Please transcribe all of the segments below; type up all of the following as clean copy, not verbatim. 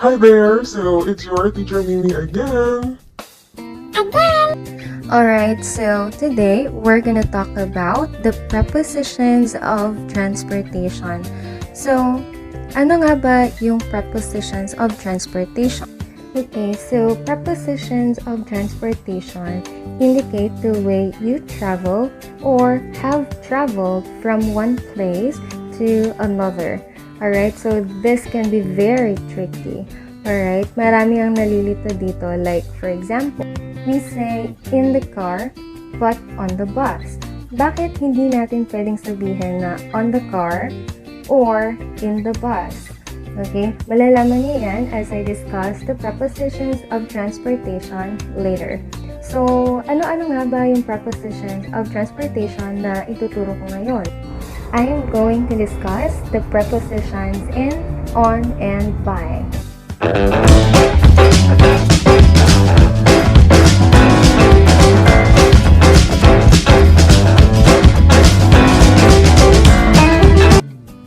Hi there! So, it's your teacher Mimi again. Alright, so today we're gonna talk about the prepositions of transportation. So, ano nga ba yung prepositions of transportation? Okay, so prepositions of transportation indicate the way you travel or have traveled from one place to another. Alright, so this can be very tricky. Alright, marami ang nalilito dito. Like, for example, we say in the car, but on the bus. Bakit hindi natin pwedeng sabihin na on the car or in the bus? Okay, malalaman niyo yan as I discuss the prepositions of transportation later. So, ano-ano nga ba yung prepositions of transportation na ituturo ko ngayon? I am going to discuss the prepositions in, on, and by.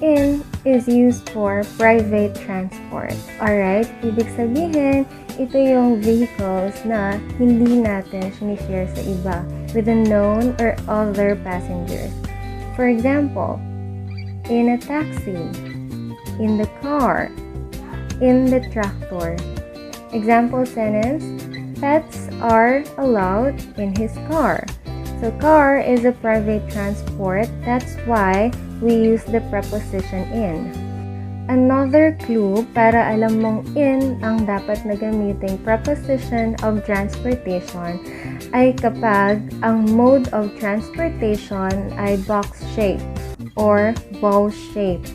In is used for private transport. Alright? Ibig sabihin, ito yung vehicles na hindi natin sinishare sa iba with the known or other passengers. For example, in a taxi, in the car, in the tractor. Example sentence, pets are allowed in his car. So car is a private transport, that's why we use the preposition in. Another clue para alam mong in ang dapat na gamiting preposition of transportation ay kapag ang mode of transportation ay box-shaped or bowl-shaped.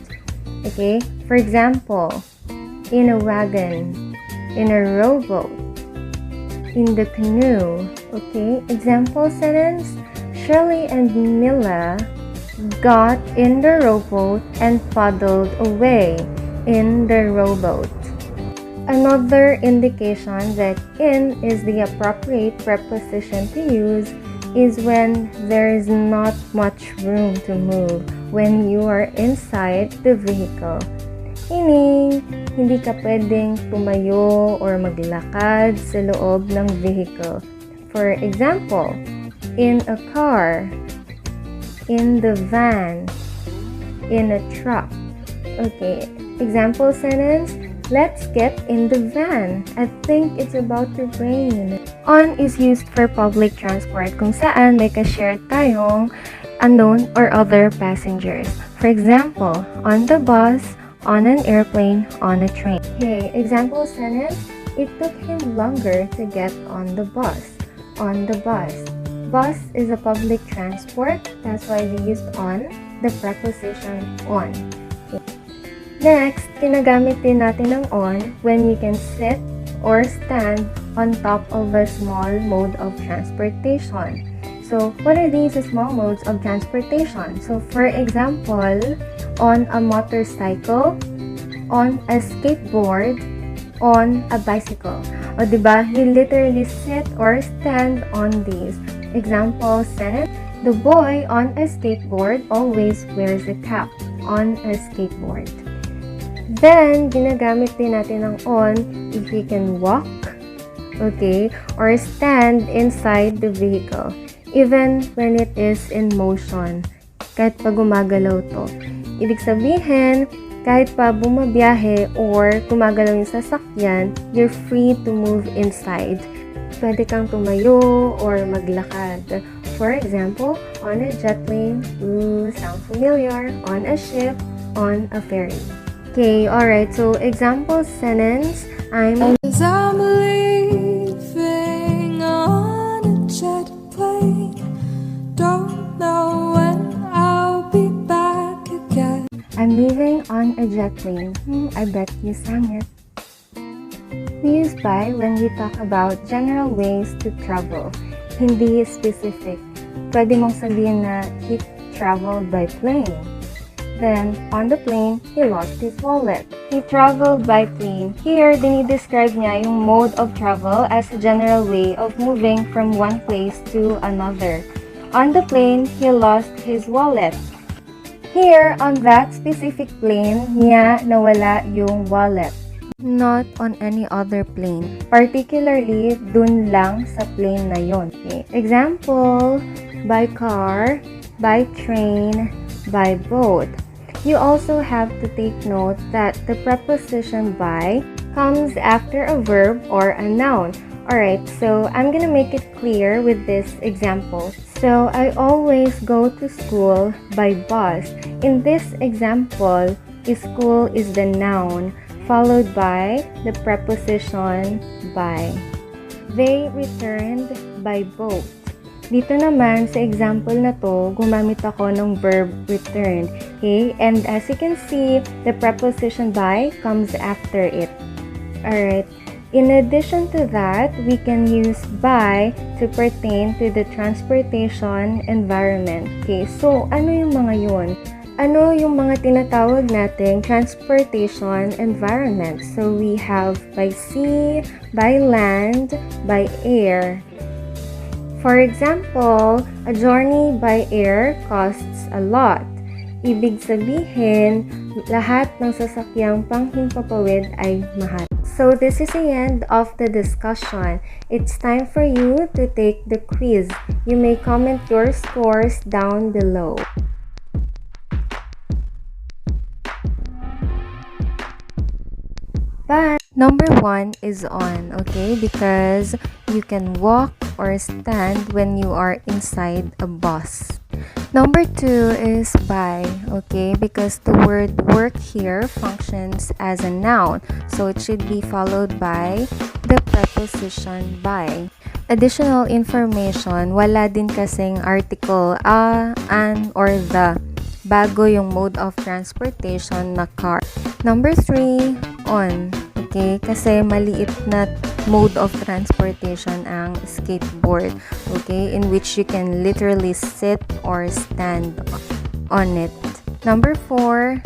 Okay? For example, in a wagon, in a rowboat, in the canoe. Okay? Example sentence, Shirley and Mila got in the rowboat and paddled away in the rowboat. Another indication that in is the appropriate preposition to use is when there is not much room to move when you are inside the vehicle. Meaning, hindi ka pwedeng tumayo or maglakad sa loob ng vehicle. For example, in a car, in the van, in a truck. Okay, example sentence, let's get in the van. I think it's about to rain. On is used for public transport kung saan may ka-share tayong unknown or other passengers. For example, on the bus, on an airplane, on a train. Okay, example sentence, it took him longer to get on the bus. On the bus. Bus is a public transport, that's why we used on, the preposition on. Okay. Next, ginagamit din natin ng on when we can sit or stand on top of a small mode of transportation. So, what are these small modes of transportation? So, for example, on a motorcycle, on a skateboard, on a bicycle. O diba, you literally sit or stand on these. Example sentence, the boy on a skateboard always wears a cap on a skateboard. Then, ginagamit din natin ang on if you can walk, okay, or stand inside the vehicle, even when it is in motion, kahit pa gumagalaw to. Ibig sabihin, kahit pa bumabiyahe or gumagalaw yung sasakyan, you're free to move inside. Pwede kang tumayo or maglakad. For example, on a jet plane, sound familiar, on a ship, on a ferry. Okay, alright, so example sentence, I'm leaving on a jet plane, don't know when I'll be back again. I'm leaving on a jet plane. I bet you sang it. We use by when we talk about general ways to travel. Hindi specific. Pwede mong sabihin na he traveled by plane. Then, on the plane, he lost his wallet. He traveled by plane. Here, dinidescribe niya yung mode of travel as a general way of moving from one place to another. On the plane, he lost his wallet. Here, on that specific plane, niya nawala yung wallet. not on any other plane. Particularly, dun lang sa plane na yon. Okay. Example, by car, by train, by boat. You also have to take note that the preposition by comes after a verb or a noun. Alright, so I'm gonna make it clear with this example. So, I always go to school by bus. In this example, school is the noun, followed by the preposition by. They returned by boat. Dito naman, sa example na to, gumamit ako ng verb return. Okay? And as you can see, the preposition by comes after it. Alright. In addition to that, we can use by to pertain to the transportation environment. Okay? So, ano yung mga yun? Ano yung mga tinatawag nating transportation environment? So, we have by sea, by land, by air. For example, a journey by air costs a lot. Ibig sabihin, lahat ng sasakyang panghimpapawid ay mahal. So, this is the end of the discussion. It's time for you to take the quiz. You may comment your scores down below. But number 1 is on, okay? Because you can walk or stand when you are inside a bus. Number 2 is by, okay? Because the word work here functions as a noun, so it should be followed by the preposition by. Additional information, wala din kasing article an, or the bago yung mode of transportation na car. Number 3, on. Okay? Kasi maliit na mode of transportation ang skateboard. Okay? In which you can literally sit or stand on it. Number 4,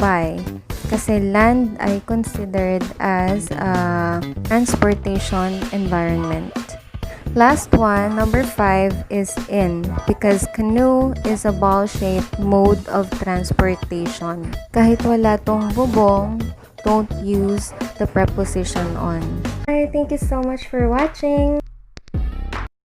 by. Kasi land ay considered as a transportation environment. Last one, number 5 is in, because canoe is a ball-shaped mode of transportation. Kahit wala tong bubong, don't use the preposition on. Alright, thank you so much for watching.